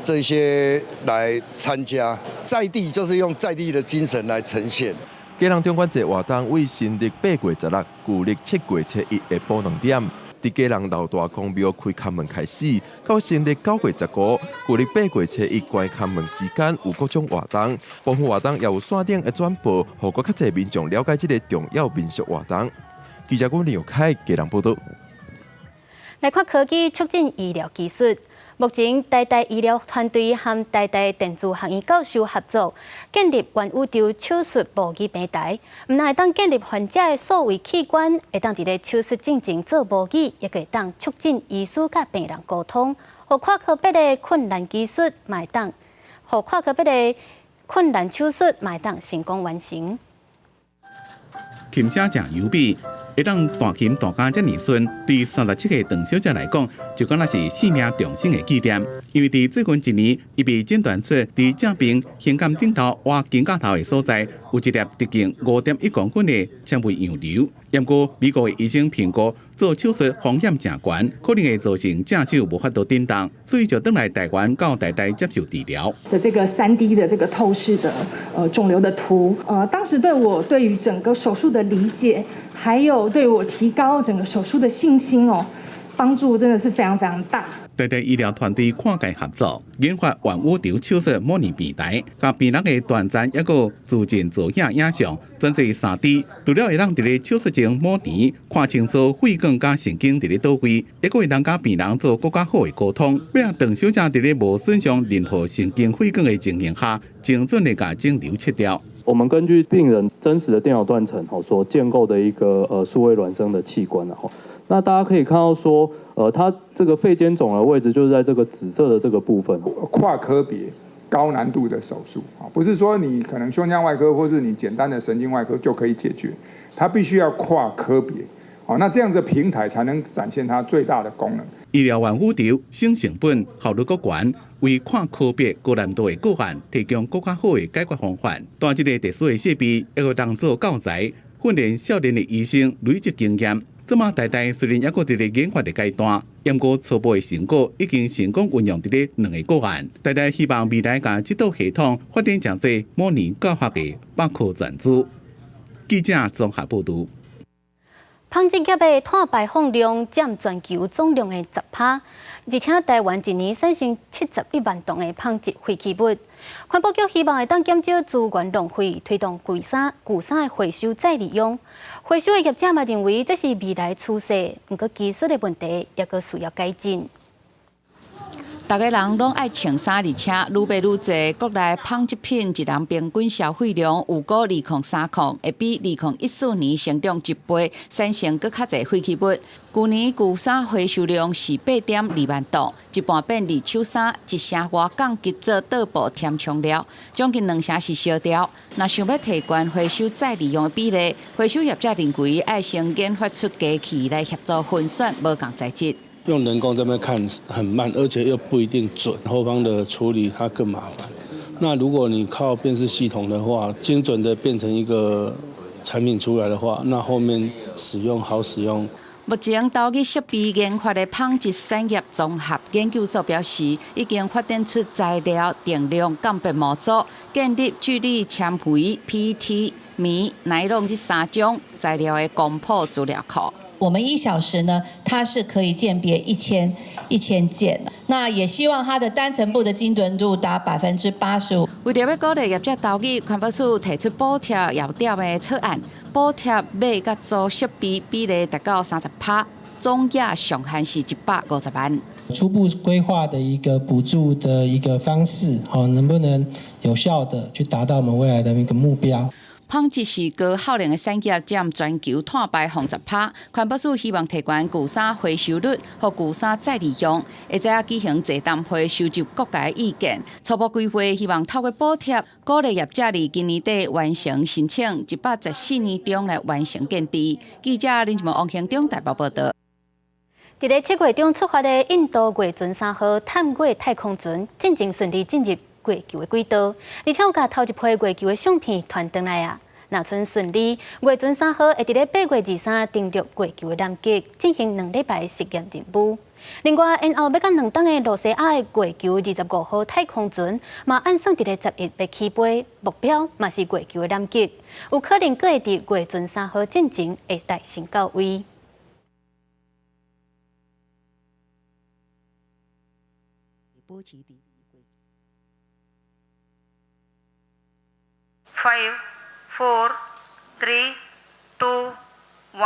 这些来参加，在地就是用在地的精神来呈现。基隆中元节活动为新历8月16、旧历7月初1下晡2點，伫基隆老大公廟開看門開始，到新历9月15、舊歷8月初1關看門之間有各種活動，部分活動也有線頂的轉播，讓更較濟民眾了解這個重要民俗活動。記者郭連友凱基隆報道。来看科技促进医疗技术。目前，台大医疗团队和台大电子学院教授合作，建立全宇宙手术模拟平台。唔但会当建立患者的所谓器官，会当伫咧手术进前做模拟，也会当促进医师甲病人沟通，互跨科别的困难技术，会当互跨科别的困难手术，会当成功完成。琴声正优美，会当弹琴弹甲遮尔顺，对37个邓小姐来讲，就敢若是性命重生的纪念。因为伫最近1年，伊被诊断出伫正边胸杆顶头挖金甲头的所在，有一粒直径5.1公分的纤维样瘤。不过，美国的医生评估做手术风险正悬，可能会造成正手无法度振动，所以就转来台湾到台大接受治疗。的这个3D 的这个透视的肿瘤的图，当时对于整个手术的理解，还有对我提高整个手术的信心帮助真的是非常非常大。台大医疗团队跨界合作，研发全宇宙手术模拟平台，甲病人的断层抑个自证造影影像，转做3D， 除了会让伫咧手术前模拟，看清楚血管甲神经伫咧倒位，抑个会让甲病人做更加好的沟通，要让邓小姐伫咧无损伤任何神经血管的情形下，精准的甲肿瘤切掉。我们根据病人真实的电脑断层所建构的一个数位孪生的器官，那大家可以看到说，它这个肺间肿瘤位置就是在这个紫色的这个部分。跨科别高难度的手术不是说你可能胸腔外科或是你简单的神经外科就可以解决，它必须要跨科别。那这样子的平台才能展现它最大的功能。医疗全宇宙省成本、效率高悬，为跨科别高难度的个案提供更加好的解决方法。但这个特殊的设备，会当做教材，训练少年的医生累积经验。这么台大虽然还佫伫咧研发的阶段，不过初步的成果已经成功运用伫咧2个个案。台大希望未来将这套系统发展成做模拟教学的百科全书。记者综合报道。纺织业的碳排放量占全球总量的10%，而且台湾一年产生71万吨的纺织废弃物。环保局希望会当减少资源浪费，推动旧衫的回收再利用。回收的业者嘛认为这是未来趋势，不过技术的问题也佫需要改进。大家人拢爱穿衫，而且愈卖愈侪。国内纺织品一人平均消费量有过2030控，会比2014年成长1倍，产生更较侪废弃物。去年旧衫回收量是8.2万吨，一半变二手衫，一成外港急做倒布填充料，将近2成是烧掉。若想要提高回收再利用的比例，回收业者认为爱先研发出机器来协助分选无共材质。用人工这边看很慢，而且又不一定准，后方的处理它更麻烦。那如果你靠辨识系统的话，精准的变成一个产品出来的话，那后面使用好使用。目前，岛屿设备研发的纺织产业综合研究所表示，已经发展出材料定量鉴别模组，建立聚醴纤维、PET、棉、奶酪这3种材料的公布资料库。我们1小时呢，它是可以鉴别1000件的。那也希望它的单层布的精准度达85%。为了要鼓励业者投入，环保署提出补贴药店的草案，补贴买甲租设备比例达到30%，总额上限是150万。初步规划的一个补助的一个方式，能不能有效的去达到我们未来的一个目标？纺织是高耗能的产业，占全球碳排放10%。环保署希望提高旧衫回收率，和旧衫再利用，会再举行座谈会，收集各界意见。初步规划希望透过补贴，鼓励业者伫今年底完成申请，114年中来完成建制。记者林志文、王兴中台北报道。伫咧7月中出发的印度月船3号探月太空船，进前顺利进入月球的轨道，而且有甲头一批月球的相片传回来啊。若存顺利，月船3号会伫咧8月23登陆月球的南极，进行2礼拜实验任务。另外，然后要甲2档的罗西亚的月球25号太空船，嘛按算伫咧11要起飞，目标嘛是月球的南极，有可能佫会伫月船3号进前会达成到位。5, 4, 3, 2, 1,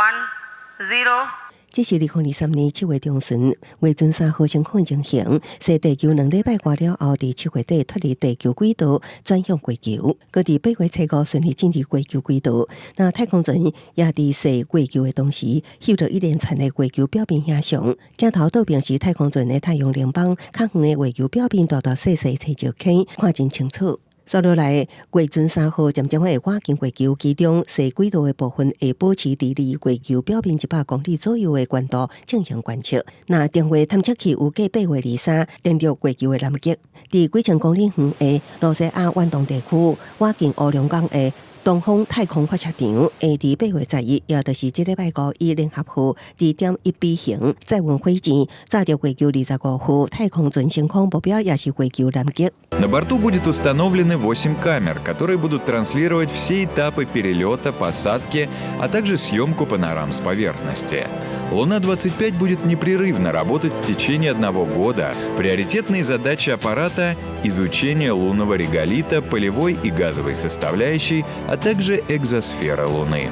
0。这是2023年7月中旬，月准3号升空进行，在地球2礼拜过了后，伫7月底脱离地球轨道，转向月球。搁伫8月初5顺利进入月球轨道。那太空船也伫射月球的同时，翕到一连串的月球表面影像。镜头倒边是太空船的太阳能板，较远的月球表面大大细细青石坑，看真清楚。接落来，月准3号渐渐会跨进月球，其中射轨道的部分会保持伫离月球表面100公里左右的高度进行观测。那定位探测器有计8月23登陆月球的南极，伫几千公里远的罗西亚弯动地区，跨进乌龙港的东方太空发射场，会伫8月11，也就是这礼拜5以联合号2点1B 型载运火箭炸着月球25号太空船升空，目标也是月球南极。На борту будет установлены 8 камер, которые будут транслировать все этапы перелета, посадки, а также съемку панорам с поверхности. Луна-25 будет непрерывно работать в течение 1 года. Приоритетные задачи аппарата – изучение лунного реголита, полевой и газовой составляющей, а также экзосферы Луны.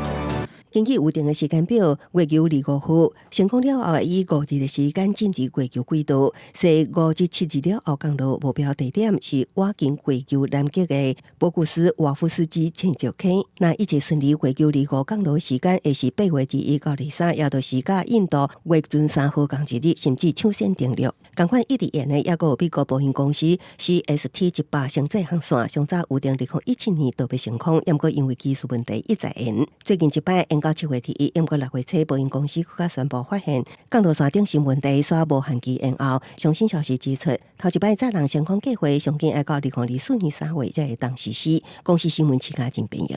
根据有定的时间表，月球25号升空了后，以5日的时间进入月球轨道，在5至7日了后降落，目标地点是挖进月球南极的博古斯瓦夫斯基青石坑。那一切顺利，月球25降落的时间会是8月21到23，也就是甲印度月准3号同一日，甚至抢先登陆。同款一直演的，也有美国波音公司 CST-100商载航线，上早预定2017年就要升空，不过因为技术问题一再延。最近一摆延到7月1日，不过6月初，波音公司更宣布发现降落伞顶新问题，煞无限期延后。最新消息指出，头一摆载人升空计划上紧要到2024年3月才会当实施。公司新闻期间真便宜。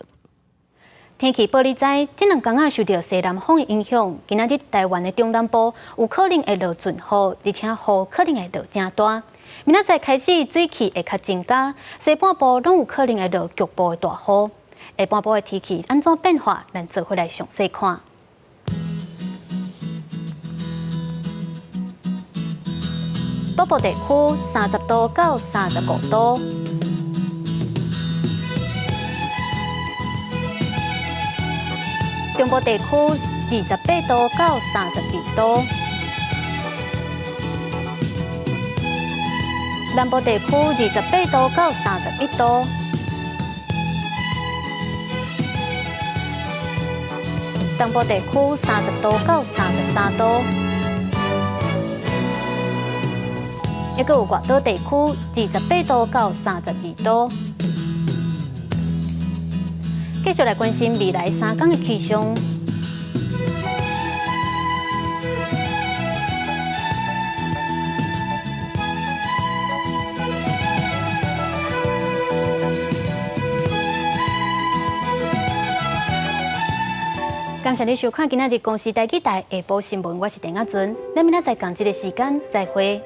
天气报你知，这2天受到西南风的影响，今仔日台湾的中南部有可能会落阵雨，而且雨可能会落真大。明仔载开始水汽会较增加，西半部拢有可能会落局部的大雨。下半部的天气安怎变化，咱做回来详细看。北部地区30度到35度。中部地区28度到32度，南部地区28度到31度，东部地区30度到33度，还有外岛地区28度到32度。继续来关心未来3天的气象。感谢你收看今仔日公视台记台下晡新闻，我是陈雅纯，咱明仔载同一个时间再会。